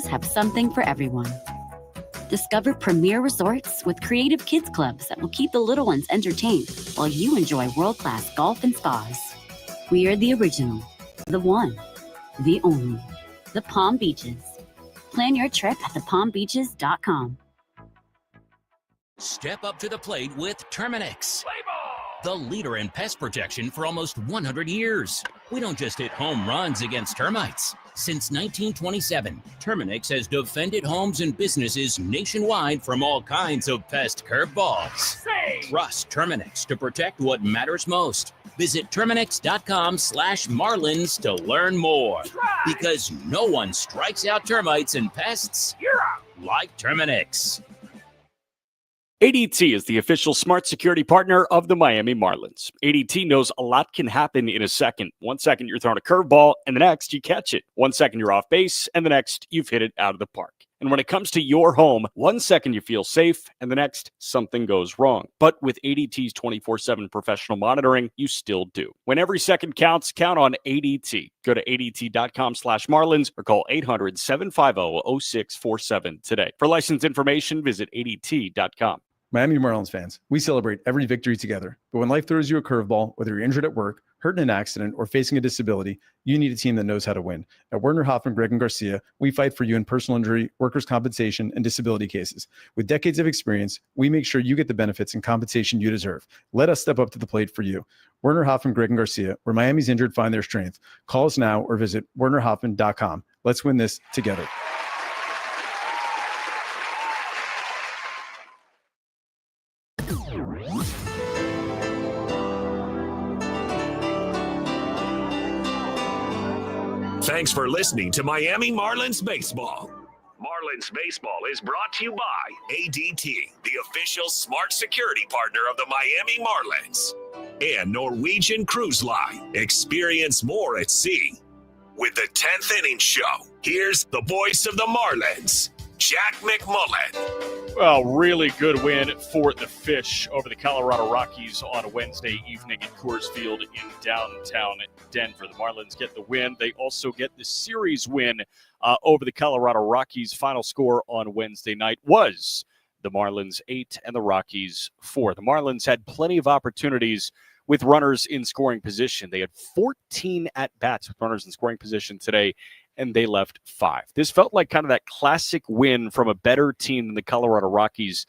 Rockies have something for everyone. Discover premier resorts with creative kids clubs that will keep the little ones entertained while you enjoy world-class golf and spas. We are the original, the one, the only, the Palm Beaches. Plan your trip at thepalmbeaches.com. Step up to the plate with Terminix, the leader in pest protection for almost 100 years. We don't just hit home runs against termites. Since 1927, Terminix has defended homes and businesses nationwide from all kinds of pest curveballs. Trust Terminix to protect what matters most. Visit Terminix.com/Marlins to learn more. Because no one strikes out termites and pests like Terminix. ADT is the official smart security partner of the Miami Marlins. ADT knows a lot can happen in a second. 1 second you're throwing a curveball, and the next you catch it. 1 second you're off base, and the next you've hit it out of the park. And when it comes to your home, 1 second you feel safe, and the next something goes wrong. But with ADT's 24/7 professional monitoring, you still do. When every second counts, count on ADT. Go to ADT.com/Marlins or call 800-750-0647 today. For license information, visit ADT.com. Miami Marlins fans, we celebrate every victory together. But when life throws you a curveball, whether you're injured at work, hurt in an accident, or facing a disability, you need a team that knows how to win. At Werner Hoffman, Gregg & Garcia, we fight for you in personal injury, workers' compensation, and disability cases. With decades of experience, we make sure you get the benefits and compensation you deserve. Let us step up to the plate for you. Werner Hoffman, Gregg & Garcia, where Miami's injured find their strength. Call us now or visit wernerhoffman.com. Let's win this together. Thanks for listening to Miami Marlins Baseball. Marlins Baseball is brought to you by ADT, the official smart security partner of the Miami Marlins, and Norwegian Cruise Line. Experience more at sea. With the 10th Inning Show, here's the voice of the Marlins, Jack McMullen. Well, really good win for the Fish over the Colorado Rockies on Wednesday evening at Coors Field in downtown Denver. The Marlins get the win. They also get the series win over the Colorado Rockies. Final score on Wednesday night was the Marlins 8 and the Rockies 4. The Marlins had plenty of opportunities with runners in scoring position. They had 14 at-bats with runners in scoring position today, and they left 5. This felt like kind of that classic win from a better team than the Colorado Rockies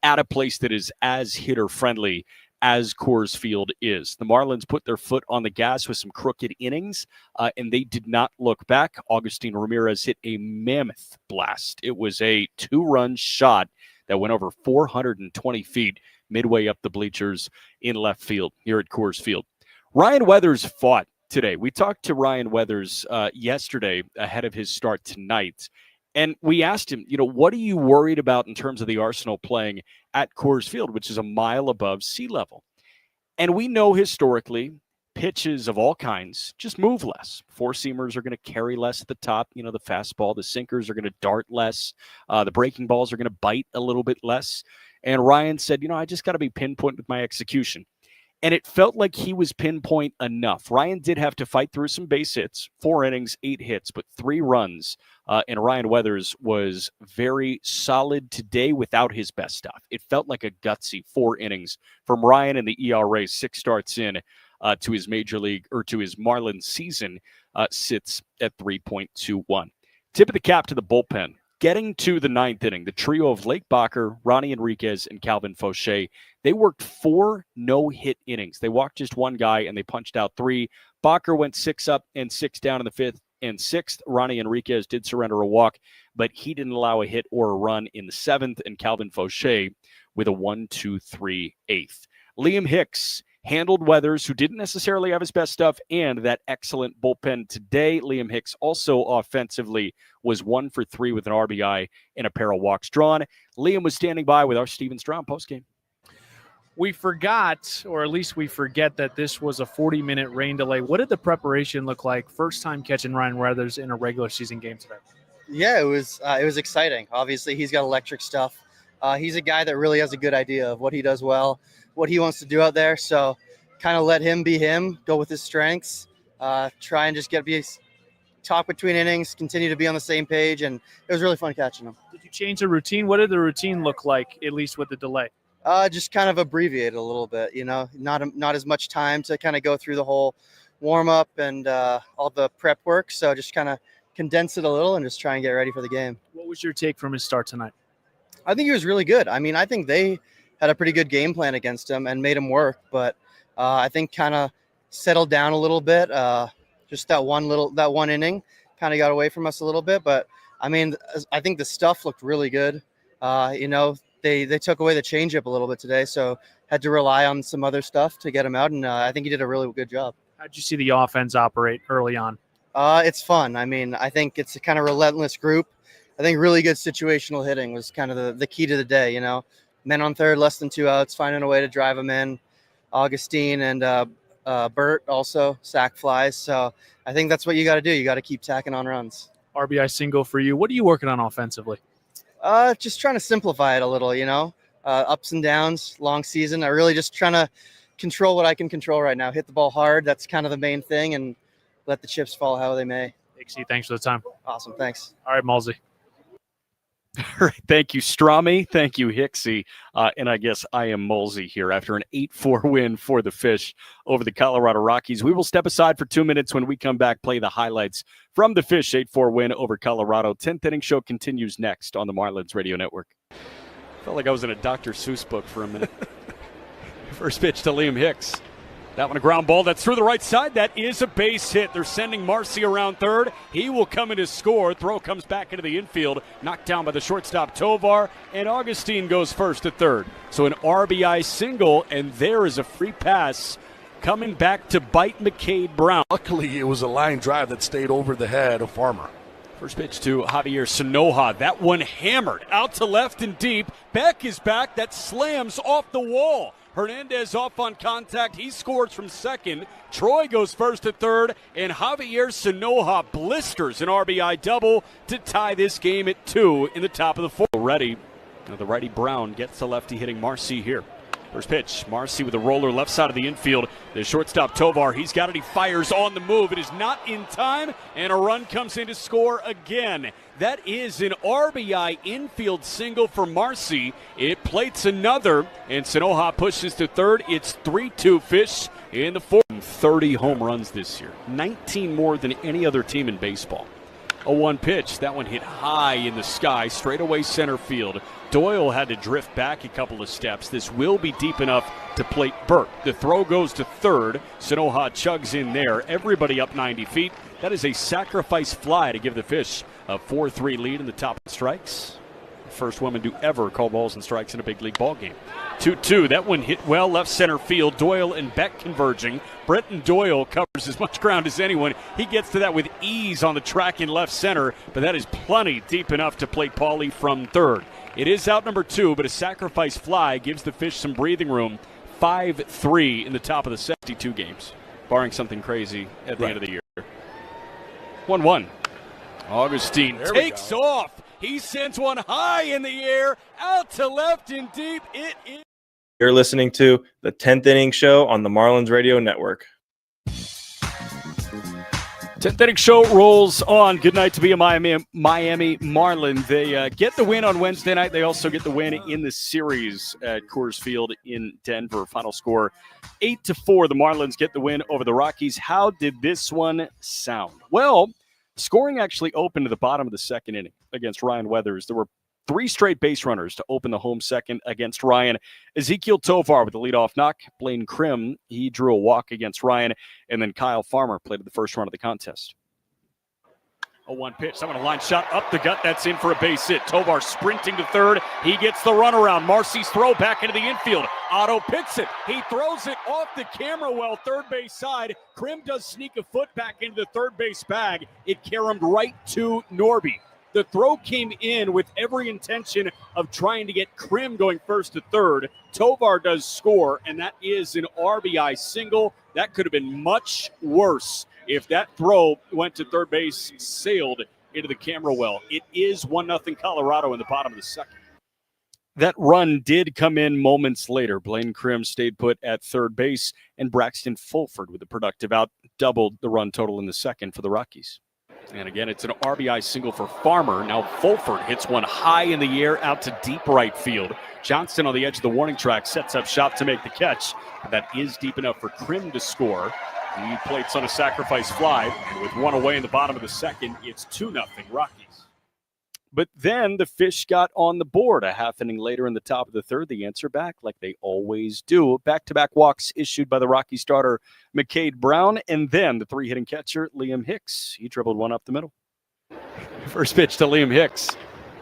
at a place that is as hitter-friendly as Coors Field is. The Marlins put their foot on the gas with some crooked innings, and they did not look back. Augustin Ramirez hit a mammoth blast. It was a 2-run shot that went over 420 feet midway up the bleachers in left field here at Coors Field. Ryan Weathers fought today. We talked to Ryan Weathers yesterday ahead of his start tonight, and we asked him, what are you worried about in terms of the Arsenal playing at Coors Field, which is a mile above sea level? And we know historically pitches of all kinds just move less. Four-seamers are going to carry less at the top. The fastball, the sinkers are going to dart less. The breaking balls are going to bite a little bit less. And Ryan said, I just got to be pinpoint with my execution. And it felt like he was pinpoint enough. Ryan did have to fight through some base hits, 4 innings, 8 hits, but 3 runs. And Ryan Weathers was very solid today without his best stuff. It felt like a gutsy 4 innings from Ryan, and the ERA 6 starts in to his major league or to his Marlins season sits at 3.21. Tip of the cap to the bullpen. Getting to the 9th inning, the trio of Lake Bacher, Ronnie Enriquez, and Calvin Fauché, they worked 4 no-hit innings. They walked just 1 guy, and they punched out 3. Bacher went 6 up and 6 down in the 5th and 6th. Ronnie Enriquez did surrender a walk, but he didn't allow a hit or a run in the 7th, and Calvin Fauché with a 1-2-3 8th. Liam Hicks handled Weathers, who didn't necessarily have his best stuff, and that excellent bullpen today. Liam Hicks also offensively was 1 for 3 with an RBI and a pair of walks drawn. Liam was standing by with our Steven Strom postgame. We forgot, or at least we forget, that this was a 40-minute rain delay. What did the preparation look like? First time catching Ryan Weathers in a regular season game today. Yeah, it was exciting. Obviously, he's got electric stuff. He's a guy that really has a good idea of what he does well, what he wants to do out there. So kind of let him be him, go with his strengths, try and just talk between innings, continue to be on the same page, and it was really fun catching them. Did you change the routine? What did the routine look like, at least with the delay? Just kind of abbreviate a little bit, not as much time to kind of go through the whole warm up and all the prep work. So just kind of condense it a little and just try and get ready for the game. What was your take from his start tonight? I think he was really good. I mean, I think they had a pretty good game plan against him and made him work, but I think kind of settled down a little bit. Just that one inning kind of got away from us a little bit, but I mean, I think the stuff looked really good. They took away the changeup a little bit today, so had to rely on some other stuff to get him out, and I think he did a really good job. How'd you see the offense operate early on? It's fun. I mean, I think it's a kind of relentless group. I think really good situational hitting was kind of the key to the day, Men on third, less than 2 outs, finding a way to drive them in. Augustine and Burt also sack flies. So I think that's what you got to do. You got to keep tacking on runs. RBI single for you. What are you working on offensively? Just trying to simplify it a little, ups and downs, long season. I really just trying to control what I can control right now. Hit the ball hard. That's kind of the main thing, and let the chips fall how they may. Hicksy, thanks for the time. Awesome. Thanks. All right, Malsey. All right, thank you, Strami. Thank you, Hicksy. And I guess I am Mulsey here after an 8-4 win for the Fish over the Colorado Rockies. We will step aside for 2 minutes. When we come back, play the highlights from the Fish 8-4 win over Colorado. 10th inning show continues next on the Marlins Radio Network. Felt like I was in a Dr. Seuss book for a minute. First pitch to Liam Hicks. That one a ground ball. That's through the right side. That is a base hit. They're sending Marcy around third. He will come in to score. Throw comes back into the infield. Knocked down by the shortstop Tovar. And Augustine goes first to third. So an RBI single, and there is a free pass coming back to bite McCade Brown. Luckily, it was a line drive that stayed over the head of Farmer. First pitch to Javier Sanoja. That one hammered out to left and deep. Beck is back. That slams off the wall. Hernandez off on contact. He scores from second. Troy goes first to third. And Javier Sanoja blisters an RBI double to tie this game at 2 in the top of the fourth. Ready. Now the righty Brown gets the lefty hitting Marcy here. First pitch, Marcy with a roller left side of the infield. The shortstop Tovar, he's got it. He fires on the move. It is not in time, and a run comes in to score again. That is an RBI infield single for Marcy. It plates another, and Sanoja pushes to third. It's 3-2 Fish in the fourth. 30 home runs this year, 19 more than any other team in baseball. A 1 pitch, that one hit high in the sky, straightaway center field. Doyle had to drift back a couple of steps. This will be deep enough to plate Burt. The throw goes to third. Sanoja chugs in there. Everybody up 90 feet. That is a sacrifice fly to give the Fish a 4-3 lead in the top of strikes. First woman to ever call balls and strikes in a big league ball game. 2-2. That one hit well left center field. Doyle and Beck converging. Brenton Doyle covers as much ground as anyone. He gets to that with ease on the track in left center, but that is plenty deep enough to plate Pauly from third. It is out number 2, but a sacrifice fly gives the Fish some breathing room. 5-3 in the top of the 72 games, barring something crazy at the end of the year. 1-1. Augustine takes off. He sends one high in the air, out to left and deep. It is. You're listening to the 10th Inning Show on the Marlins Radio Network. 10th inning show rolls on. Good night to be a Miami Marlin. They get the win on Wednesday night. They also get the win in the series at Coors Field in Denver. Final score 8-4. The Marlins get the win over the Rockies. How did this one sound? Well, scoring actually opened to the bottom of the second inning against Ryan Weathers. There were 3 straight base runners to open the home second against Ryan. Ezekiel Tovar with the leadoff knock. Blaine Krim, he drew a walk against Ryan. And then Kyle Farmer played the first run of the contest. A 1 pitch. Someone a line shot up the gut. That's in for a base hit. Tovar sprinting to third. He gets the runaround. Marcy's throw back into the infield. Otto picks it. He throws it off the camera well, third base side. Krim does sneak a foot back into the third base bag. It caromed right to Norby. The throw came in with every intention of trying to get Krim going first to third. Tovar does score, and that is an RBI single. That could have been much worse if that throw went to third base, sailed into the camera well. It is 1-0 Colorado in the bottom of the second. That run did come in moments later. Blaine Krim stayed put at third base, and Braxton Fulford with a productive out doubled the run total in the second for the Rockies. And again, it's an RBI single for Farmer. Now Fulford hits one high in the air out to deep right field. Johnston on the edge of the warning track sets up shop to make the catch. And that is deep enough for Krim to score. He plates on a sacrifice fly. And with one away in the bottom of the second, it's 2-0 Rockies. But then the Fish got on the board a half inning later in the top of the third. The answer back like they always do. Back-to-back walks issued by the Rocky starter McCade Brown, and then the three-hitting catcher Liam Hicks. He dribbled one up the middle. First pitch to Liam Hicks.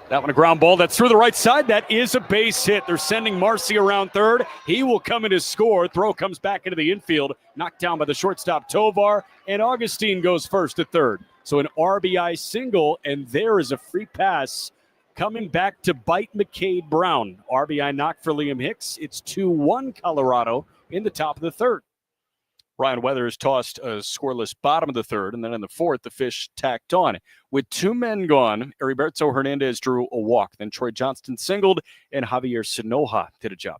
That one a ground ball that's through the right side. That is a base hit. They're sending Marcy around third. He will come in to score. Throw comes back into the infield. Knocked down by the shortstop Tovar. And Augustine goes first to third. So an RBI single, and there is a free pass coming back to bite McCade Brown. RBI knock for Liam Hicks. It's 2-1 Colorado in the top of the third. Ryan Weathers tossed a scoreless bottom of the third, and then in the fourth, the Fish tacked on. With two men gone, Heriberto Hernandez drew a walk. Then Troy Johnston singled, and Javier Sinoja did a job.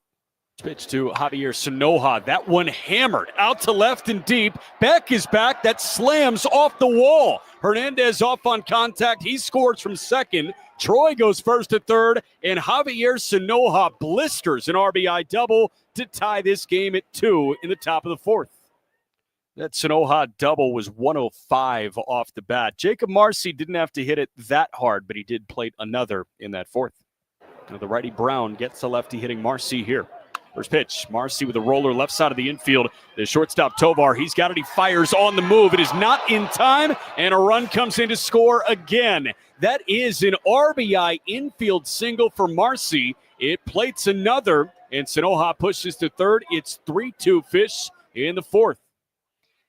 Pitch to Javier Sinoja. That one hammered out to left and deep. Beck is back. That slams off the wall. Hernandez off on contact. He scores from second. Troy goes first to third, and Javier Sinoja blisters an RBI double to tie this game at 2 in the top of the fourth. That Sinoja double was 105 off the bat. Jacob Marcy didn't have to hit it that hard, but he did plate another in that fourth. Now the righty Brown gets the lefty hitting Marcy here. First pitch, Marcy with a roller left side of the infield. The shortstop Tovar, he's got it. He fires on the move. It is not in time, and a run comes in to score again. That is an RBI infield single for Marcy. It plates another, and Sinoja pushes to third. It's 3-2 Fish in the fourth.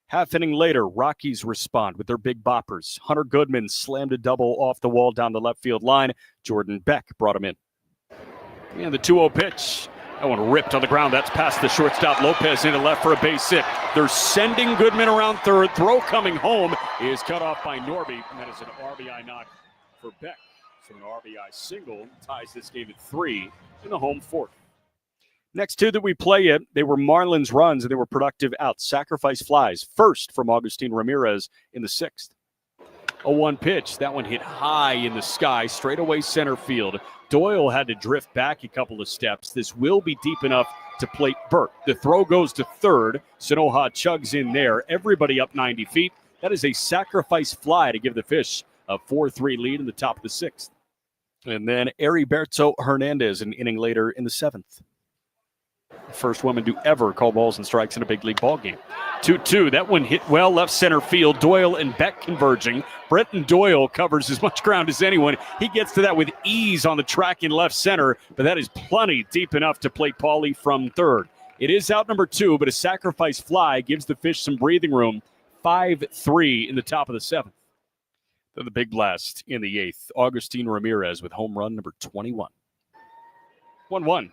Half inning later, Rockies respond with their big boppers. Hunter Goodman slammed a double off the wall down the left field line. Jordan Beck brought him in. And the 2-0 pitch. That one ripped on the ground. That's past the shortstop Lopez into left for a base hit. They're sending Goodman around third. Throw coming home is cut off by Norby. And that is an RBI knock for Beck. So an RBI single ties this game at 3 in the home fourth. Next two that we play it, they were Marlins runs, and they were productive outs. Sacrifice flies. First from Agustin Ramirez in the sixth. A 1 pitch. That one hit high in the sky, straight away center field. Doyle had to drift back a couple of steps. This will be deep enough to plate Burt. The throw goes to third. Sinoja chugs in there. Everybody up 90 feet. That is a sacrifice fly to give the Fish a 4-3 lead in the top of the sixth. And then Heriberto Hernandez an inning later in the seventh. First woman to ever call balls and strikes in a big league ball game. 2-2. That one hit well left center field. Doyle and Beck converging. Brenton Doyle covers as much ground as anyone. He gets to that with ease on the track in left center, but that is plenty deep enough to play Paulie from third. It is out number 2, but a sacrifice fly gives the Fish some breathing room. 5-3 in the top of the seventh. Then the big blast in the eighth. Agustin Ramirez with home run number 21. 1-1.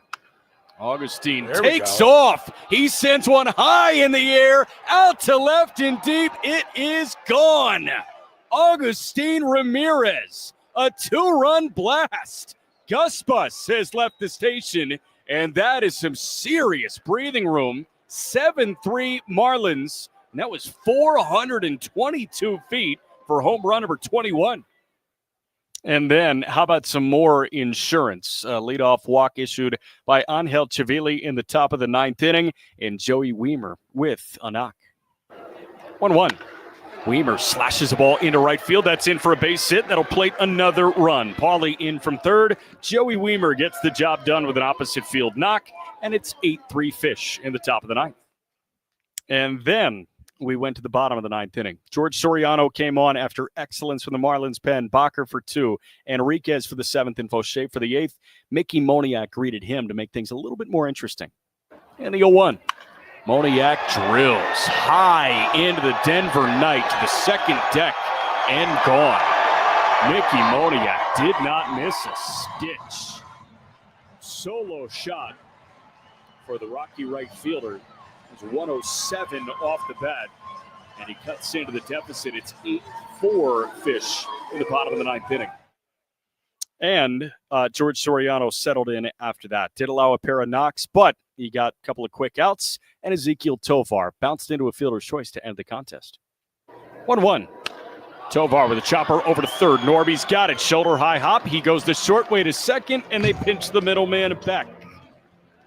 Augustine takes off. He sends one high in the air, out to left and deep. It is gone. Agustin Ramirez, a 2-run blast. Gus Bus has left the station, and that is some serious breathing room. 7-3 Marlins, and that was 422 feet for home run number 21. And then, how about some more insurance? Leadoff walk issued by Angel Chavili in the top of the ninth inning, and Joey Weimer with a knock. 1-1. Weimer slashes the ball into right field. That's in for a base hit. That'll plate another run. Paulie in from third. Joey Weimer gets the job done with an opposite field knock, and it's 8-3 Fish in the top of the ninth. And then we went to the bottom of the ninth inning. George Soriano came on after excellence from the Marlins pen. Bacher for 2. Enriquez for the 7th and Fauché for the 8th. Mickey Moniak greeted him to make things a little bit more interesting. And the 0-1. Moniak drills high into the Denver night to the second deck and gone. Mickey Moniak did not miss a stitch. Solo shot for the Rocky right fielder. It's 107 off the bat, and he cuts into the deficit. It's 8-4 Fish in the bottom of the ninth inning. And George Soriano settled in after that. Did allow a pair of knocks, but he got a couple of quick outs, and Ezekiel Tovar bounced into a fielder's choice to end the contest. 1-1. Tovar with a chopper over to third. Norby's got it. Shoulder high hop. He goes the short way to second, and they pinch the middleman back.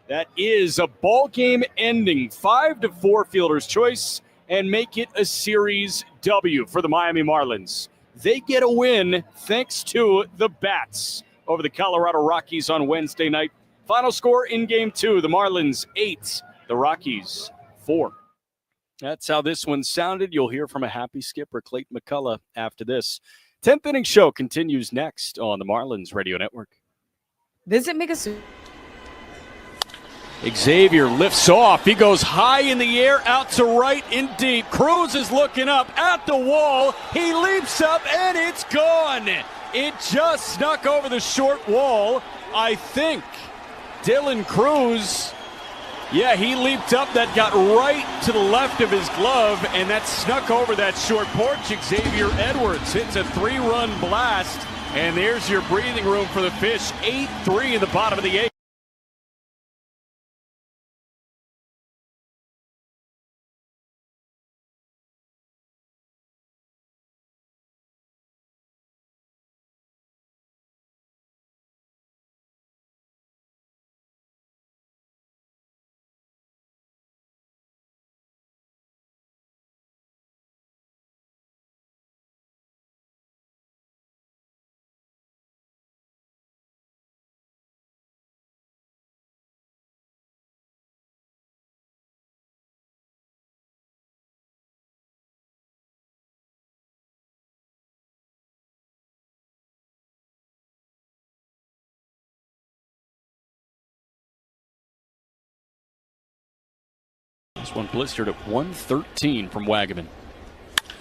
That is a ball game ending 5-4 fielder's choice and make it a series W for the Miami Marlins. They get a win thanks to the bats over the Colorado Rockies on Wednesday night. Final score in game 2, the Marlins 8, the Rockies 4. That's how this one sounded. You'll hear from a happy skipper, Clayton McCullough, after this. 10th inning show continues next on the Marlins Radio Network. Visit Migasu. Xavier lifts off. He goes high in the air, out to right and deep. Cruz is looking up at the wall. He leaps up, and it's gone. It just snuck over the short wall. I think Dylan Cruz, he leaped up. That got right to the left of his glove, and that snuck over that short porch. Xavier Edwards hits a 3-run blast, and there's your breathing room for the Fish. 8-3 in the bottom of the 8th. This one blistered at 113 from Wagaman.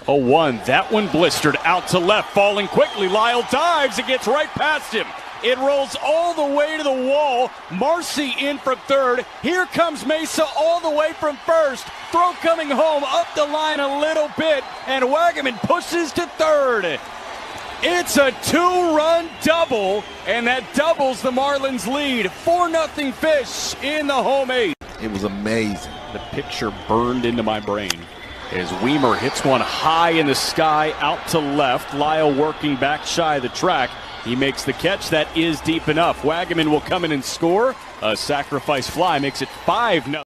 0-1. That one blistered out to left, falling quickly. Lyle dives and gets right past him. It rolls all the way to the wall. Marcy in from third. Here comes Mesa all the way from first. Throw coming home up the line a little bit, and Wagaman pushes to third. It's a 2-run double, and that doubles the Marlins lead. 4-0 Fish in the home 8. It was amazing. The picture burned into my brain as Weimer hits one high in the sky out to left. Lyle working back shy of the track. He makes the catch. That is deep enough. Wagaman will come in and score. A sacrifice fly makes it 5-0.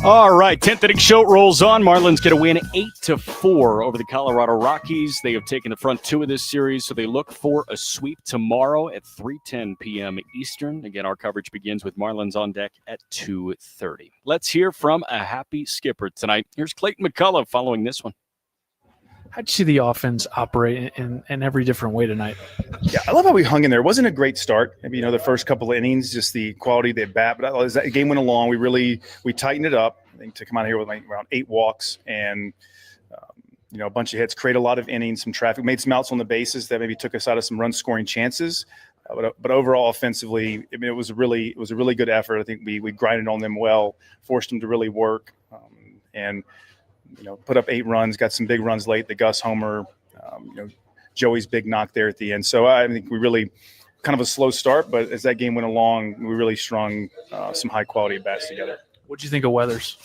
All right, 10th inning show rolls on. Marlins get a win 8-4 over the Colorado Rockies. They have taken the front 2 of this series, so they look for a sweep tomorrow at 3:10 p.m. Eastern. Again, our coverage begins with Marlins on deck at 2:30. Let's hear from a happy skipper tonight. Here's Clayton McCullough following this one. How'd you see the offense operate in every different way tonight? Yeah, I love how we hung in there. It wasn't a great start. I mean, the first couple of innings, just the quality of the bat. But as that game went along, we tightened it up. I think to come out here with around 8 walks and a bunch of hits, create a lot of innings, some traffic, made some outs on the bases that maybe took us out of some run scoring chances. But overall, offensively, I mean, it was a really good effort. I think we grinded on them well, forced them to really work, and put up 8 runs, got some big runs late, the Gus homer, Joey's big knock there at the end. So I think we really kind of a slow start, but as that game went along, we really strung some high quality bats together. What'd you think of Weathers?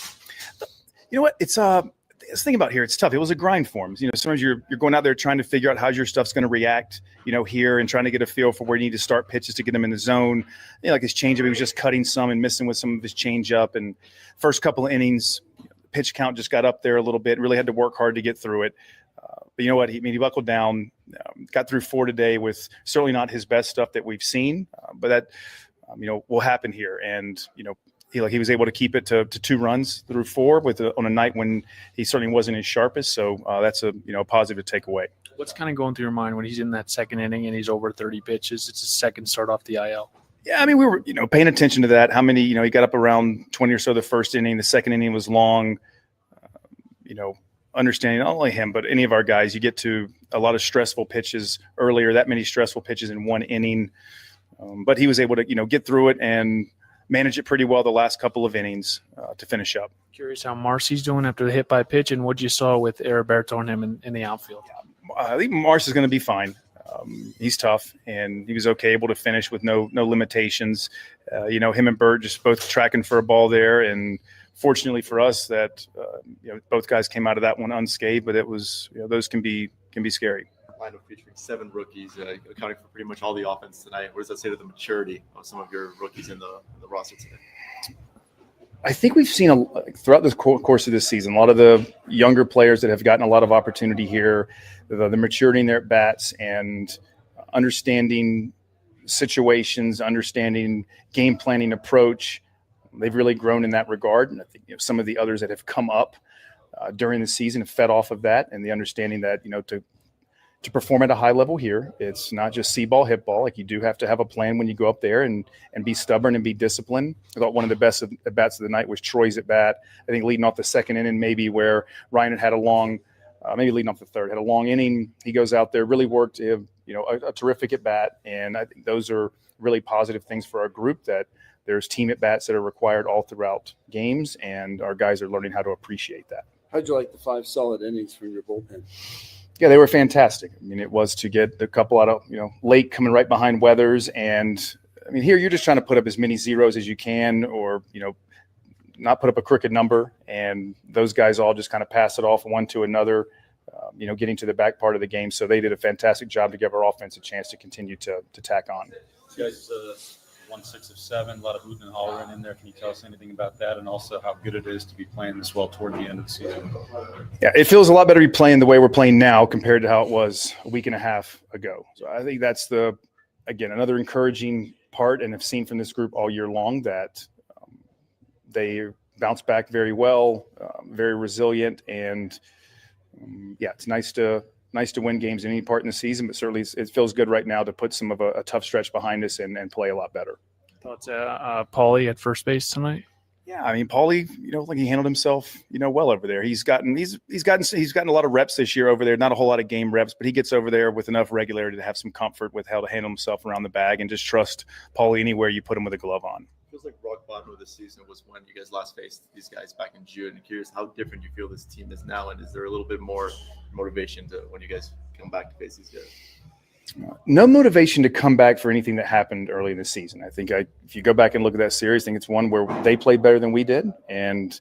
You know what? It's this thing about here, it's tough. It was a grind for him. Sometimes you're going out there trying to figure out how your stuff's going to react, here and trying to get a feel for where you need to start pitches to get him in the zone. Like his changeup, he was just cutting some and missing with some of his changeup. And first couple of innings, pitch count just got up there a little bit. Really had to work hard to get through it. But you know what? He buckled down, got through 4 today with certainly not his best stuff that we've seen. But that, will happen here. And, he was able to keep it to 2 runs through 4 on a night when he certainly wasn't his sharpest. So that's a positive to take away. What's kind of going through your mind when he's in that second inning and he's over 30 pitches? It's his second start off the IL. Yeah, I mean, we were paying attention to that. How many he got up around 20 or so the first inning. The second inning was long. Understanding not only him but any of our guys, you get to a lot of stressful pitches earlier. That many stressful pitches in 1 inning, but he was able to get through it and manage it pretty well the last couple of innings to finish up. Curious how Marcy's doing after the hit by pitch and what you saw with Heriberto and him in the outfield. I think Marcy's going to be fine. He's tough, and he was okay, able to finish with no limitations. Him and Bert just both tracking for a ball there and fortunately for us that both guys came out of that one unscathed, but it was those can be scary. Lineup featuring 7 rookies, accounting for pretty much all the offense tonight. What does that say to the maturity of some of your rookies in the roster today? I think we've seen throughout the course of this season, a lot of the younger players that have gotten a lot of opportunity here, the maturity in their bats and understanding situations, understanding game planning approach. They've really grown in that regard. And I think some of the others that have come up during the season have fed off of that and the understanding that, to perform at a high level here, it's not just see ball, hit ball. Like you do have to have a plan when you go up there and be stubborn and be disciplined. I thought one of the best at bats of the night was Troy's at bat. I think leading off the second inning, maybe where Ryan had a long, maybe leading off the third, had a long inning. He goes out there, really worked, a terrific at bat. And I think those are really positive things for our group, that there's team at bats that are required all throughout games, and our guys are learning how to appreciate that. How'd you like the 5 solid innings from your bullpen? Yeah, they were fantastic. I mean, it was to get the couple out of, late coming right behind Weathers. And I mean, here you're just trying to put up as many zeros as you can, or, not put up a crooked number. And those guys all just kind of pass it off one to another, getting to the back part of the game. So they did a fantastic job to give our offense a chance to continue to tack on. You guys won 6 of 7, a lot of hooting and hollering in there. Can you tell us anything about that, and also how good it is to be playing this well toward the end of the season? Yeah, it feels a lot better to be playing the way we're playing now compared to how it was a week and a half ago. So I think that's another encouraging part, and have seen from this group all year long that they bounce back very well, very resilient, and it's nice to win games in any part in the season, but certainly it feels good right now to put some of a tough stretch behind us and play a lot better. Thoughts, Paulie at first base tonight? Yeah, I mean, Paulie, he handled himself, well over there. He's gotten a lot of reps this year over there. Not a whole lot of game reps, but he gets over there with enough regularity to have some comfort with how to handle himself around the bag, and just trust Paulie anywhere you put him with a glove on. Feels like rock bottom of the season was when you guys last faced these guys back in June. I'm curious how different you feel this team is now, and is there a little bit more motivation to when you guys come back to face these guys? No motivation to come back for anything that happened early in the season. I think if you go back and look at that series, I think it's one where they played better than we did, and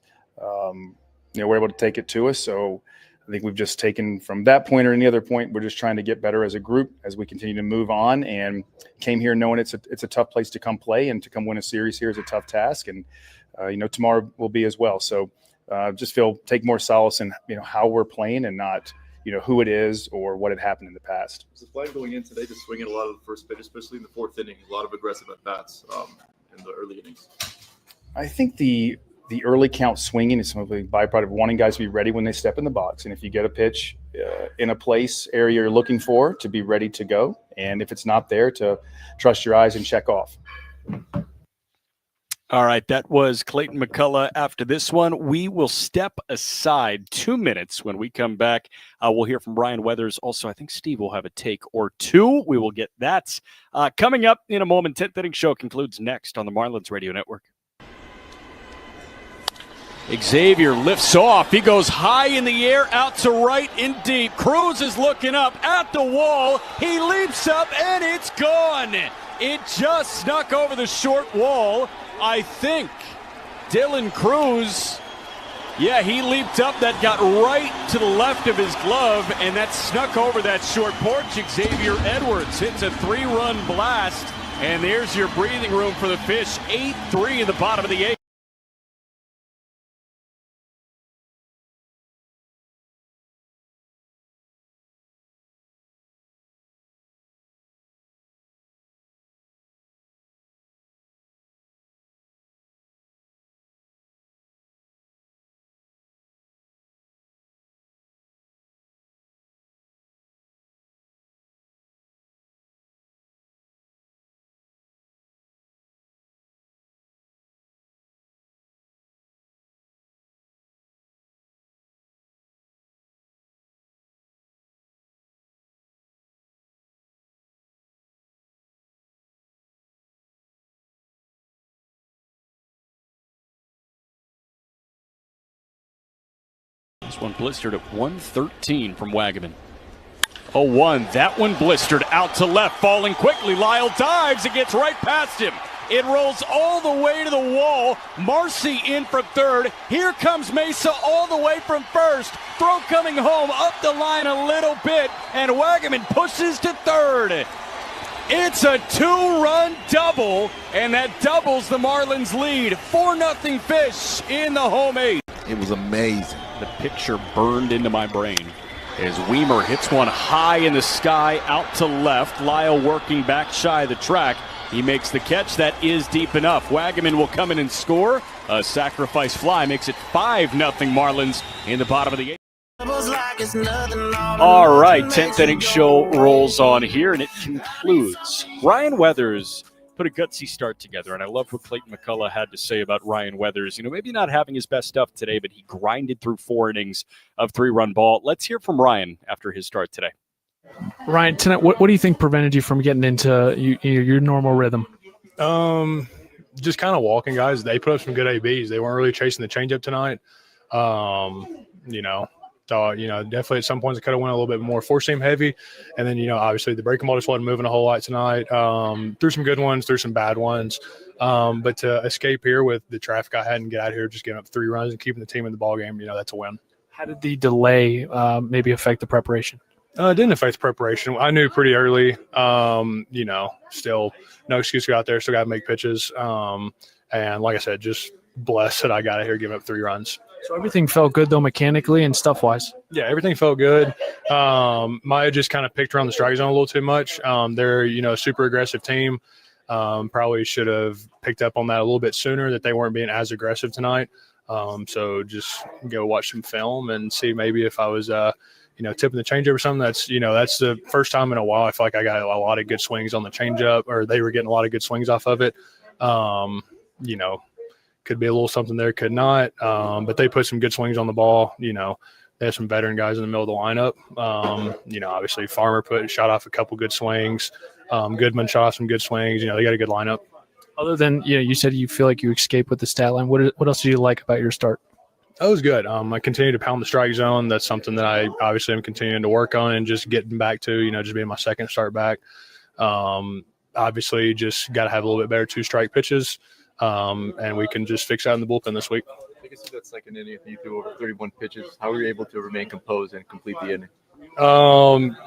we're able to take it to us. So I think we've just taken from that point or any other point, we're just trying to get better as a group as we continue to move on, and came here knowing it's a tough place to come play, and to come win a series here is a tough task. And, tomorrow will be as well. So just take more solace in, how we're playing, and not, who it is or what had happened in the past. Was the plan going in today to swing at a lot of the first pitch, especially in the 4th inning, a lot of aggressive at-bats in the early innings? I think the early count swinging is some of the byproduct of wanting guys to be ready when they step in the box. And if you get a pitch in a place area you're looking for, to be ready to go. And if it's not there, to trust your eyes and check off. All right, that was Clayton McCullough. After this one, we will step aside 2 minutes. When we come back, we'll hear from Brian Weathers. Also, I think Steve will have a take or two. We will get that coming up in a moment. 10th Inning Show concludes next on the Marlins Radio Network. Xavier lifts off. He goes high in the air, out to right and deep. Cruz is looking up at the wall. He leaps up, and it's gone. It just snuck over the short wall. I think Dylan Cruz, he leaped up. That got right to the left of his glove, and that snuck over that short porch. Xavier Edwards hits a 3-run blast, and there's your breathing room for the Fish. 8-3 in the bottom of the 8th. This one blistered at 113 from Wagaman. 0-1. That one blistered out to left, falling quickly. Lyle dives. It gets right past him. It rolls all the way to the wall. Marcy in from third. Here comes Mesa all the way from first. Throw coming home, up the line a little bit, and Wagaman pushes to third. It's a 2-run double, and that doubles the Marlins lead. 4-0 Fish in the home 8. It was amazing. The picture burned into my brain as Weimer hits one high in the sky out to left. Lyle working back shy of the track. He makes the catch. That is deep enough. Wagaman will come in and score. A sacrifice fly makes it 5-0 Marlins in the bottom of the 8th. All right, 10th inning show rolls on here, and it concludes. Ryan Weathers put a gutsy start together, and I love what Clayton McCullough had to say about Ryan Weathers. Maybe not having his best stuff today, but he grinded through 4 innings of 3-run ball. Let's hear from Ryan after his start today. Ryan, tonight, what do you think prevented you from getting into your normal rhythm? Just kind of walking, guys. They put up some good ABs. They weren't really chasing the changeup tonight. Definitely at some points it could have went a little bit more four-seam heavy. And then, obviously the breaking ball just wasn't moving a whole lot tonight. Threw some good ones, threw some bad ones. But to escape here with the traffic I had and get out here, just giving up 3 runs and keeping the team in the ballgame, that's a win. How did the delay maybe affect the preparation? It didn't affect the preparation. I knew pretty early, still no excuse to go out there. Still got to make pitches. And like I said, just blessed that I got out here giving up 3 runs. So everything felt good, though, mechanically and stuff-wise? Yeah, everything felt good. Maya just kind of picked around the strike zone a little too much. They're, a super aggressive team. Probably should have picked up on that a little bit sooner, that they weren't being as aggressive tonight. So just go watch some film and see maybe if I was tipping the changeup or something. That's the first time in a while I feel like I got a lot of good swings on the changeup, or they were getting a lot of good swings off of it. Could be a little something there, could not. But they put some good swings on the ball. They had some veteran guys in the middle of the lineup. Obviously Farmer shot off a couple good swings. Goodman shot off some good swings. They got a good lineup. Other than, you said you feel like you escaped with the stat line. What else do you like about your start? That was good. I continue to pound the strike zone. That's something that I obviously am continuing to work on and just getting back to, just being my second start back. Obviously just got to have a little bit better 2-strike pitches. And we can just fix that in the bullpen this week. I guess that second inning, you threw over 31 pitches. How were you able to remain composed and complete the inning?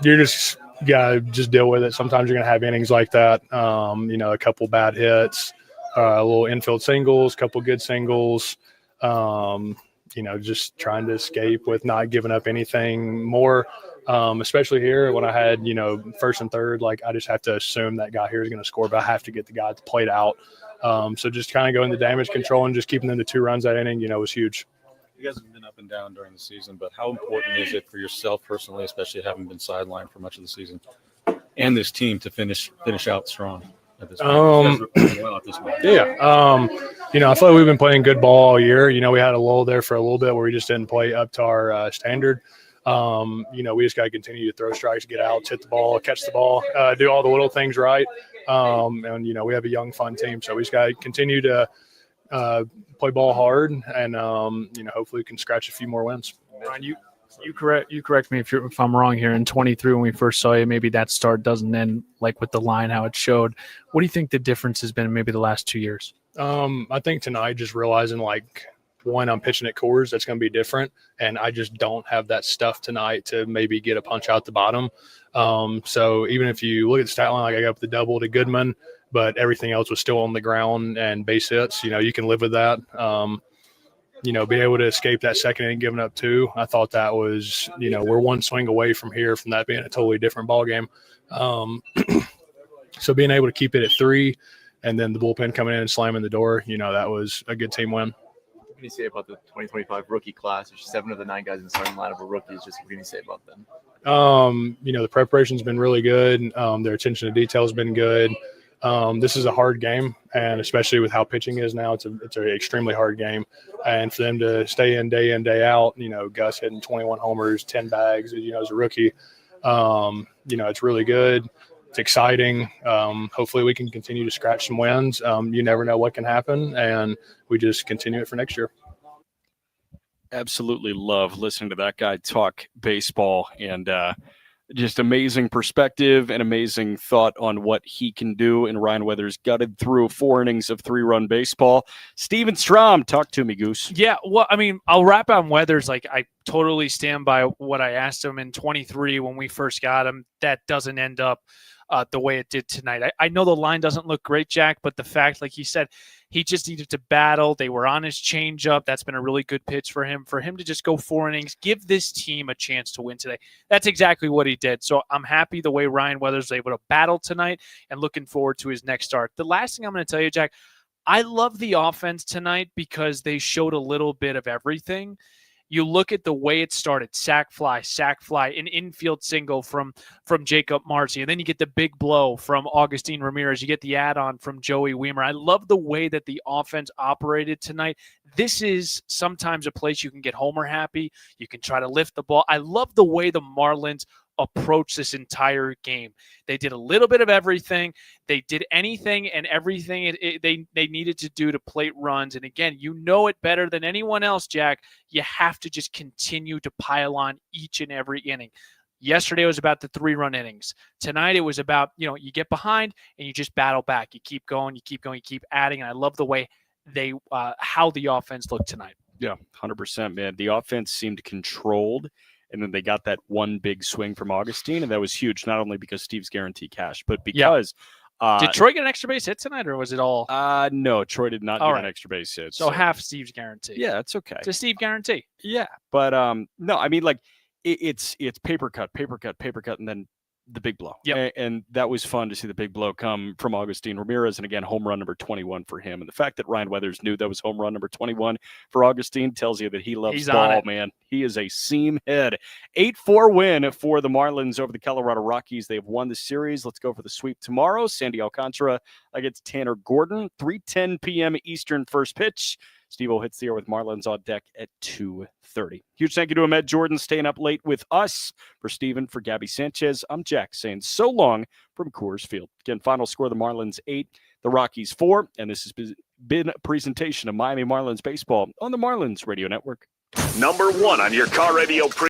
You're just gotta just deal with it. Sometimes you're gonna have innings like that. A couple bad hits, a little infield singles, couple good singles. Just trying to escape with not giving up anything more. Especially here when I had, first and third, like I just have to assume that guy here is going to score, but I have to get the guy at the plate out. So just kind of going to damage control and just keeping them to 2 runs that inning, was huge. You guys have been up and down during the season, but how important is it for yourself personally, especially having been sidelined for much of the season, and this team to finish out strong at this point? Yeah. I feel like we've been playing good ball all year. We had a lull there for a little bit where we just didn't play up to our standard. We just got to continue to throw strikes, get out, hit the ball, catch the ball, do all the little things right. And we have a young, fun team, so we just got to continue to play ball hard, and hopefully we can scratch a few more wins. Ryan, you correct me if I'm wrong here. In 23, when we first saw you, maybe that start doesn't end like with the line how it showed. What do you think the difference has been in maybe the last 2 years? I think tonight just realizing one, I'm pitching at Coors, that's going to be different, and I just don't have that stuff tonight to maybe get a punch out the bottom. So even if you look at the stat line, I got up the double to Goodman, but everything else was still on the ground and base hits. You can live with that. Being able to escape that second inning, giving up 2, I thought that was, we're one swing away from that being a totally different ball game. So being able to keep it at 3, and then the bullpen coming in and slamming the door, that was a good team win. What can you say about the 2025 rookie class? 7 of the 9 guys in the starting lineup are rookies. What can you say about them? The preparation's been really good. Their attention to detail has been good. This is a hard game, and especially with how pitching is now, it's an extremely hard game. And for them to stay in, day out, Gus hitting 21 homers, 10 bags, as a rookie, it's really good. It's exciting. Hopefully we can continue to scratch some wins. You never know what can happen, and we just continue it for next year. Absolutely love listening to that guy talk baseball, and Just amazing perspective and amazing thought on what he can do. And Ryan Weathers gutted through 4 innings of 3-run baseball. Steven Strom, talk to me, Goose. Yeah, well, I mean, I'll wrap on Weathers. Like, I totally stand by what I asked him in 23 when we first got him. That doesn't end up the way it did tonight. I know the line doesn't look great, Jack, but the fact, like he said, he just needed to battle. They were on his changeup. That's been a really good pitch for him. For him to just go 4 innings, give this team a chance to win today. That's exactly what he did. So I'm happy the way Ryan Weathers was able to battle tonight and looking forward to his next start. The last thing I'm going to tell you, Jack, I love the offense tonight because they showed a little bit of everything. You look at the way it started, sac fly, an infield single from Jacob Marcy, and then you get the big blow from Augustine Ramirez. You get the add-on from Joey Weimer. I love the way that the offense operated tonight. This is sometimes a place you can get homer happy. You can try to lift the ball. I love the way the Marlins approach this entire game. They did a little bit of everything. They did anything and everything they needed to do to plate runs. And again, you know it better than anyone else, Jack. You have to just continue to pile on each and every inning. Yesterday was about the 3-run innings. Tonight it was about, you get behind and you just battle back. You keep going, you keep adding. And I love the way how the offense looked tonight. Yeah, 100%, man. The offense seemed controlled. And then they got that one big swing from Augustine, and that was huge, not only because Steve's guarantee cashed, but because did Troy get an extra base hit tonight, or was it all? No, Troy did not get an extra base hit. So half Steve's guarantee. Yeah, that's okay. It's a Steve guarantee. Yeah, but no, I mean, like it's paper cut, and then the big blow. Yeah, and that was fun to see the big blow come from Augustine Ramirez, and again, home run number 21 for him. And the fact that Ryan Weathers knew that was home run number 21 for Augustine tells you that he loves ball, man. He is a seam head. 8-4 win for the Marlins over the Colorado Rockies. They've won the series. Let's go for the sweep tomorrow. Sandy Alcantara against Tanner Gordon. 3:10 p.m. Eastern first pitch. Steve-O hits the air with Marlins on deck at 2:30. Huge thank you to Ahmed Jordan staying up late with us. For Steven, for Gabby Sanchez, I'm Jack saying so long from Coors Field. Again, final score, the Marlins 8, the Rockies 4, and this has been a presentation of Miami Marlins baseball on the Marlins Radio Network. Number 1 on your car radio